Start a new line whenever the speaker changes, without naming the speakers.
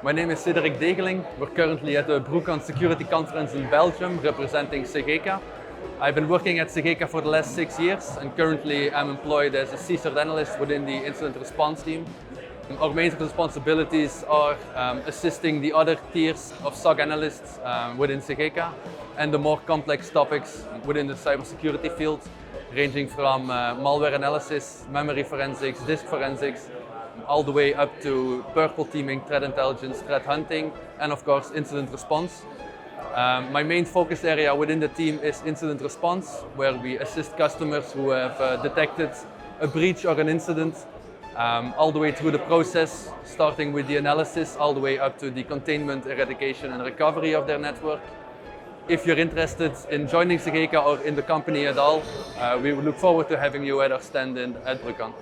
My name is Cedric Degeling. We're currently at the Broekant Security Conference in Belgium representing Cegeka. I've been working at Cegeka for the last 6 years and currently I'm employed as a CSIRT analyst within the incident response team. Our main responsibilities are assisting the other tiers of SOC analysts within Cegeka and the more complex topics within the cybersecurity field, ranging from malware analysis, memory forensics, disk forensics, all the way up to purple teaming, threat intelligence, threat hunting, and of course incident response. My main focus area within the team is incident response, where we assist customers who have detected a breach or an incident, all the way through the process, starting with the analysis, all the way up to the containment, eradication and recovery of their network. If you're interested in joining Cegeka or in the company at all, we would look forward to having you at our stand at Broekant.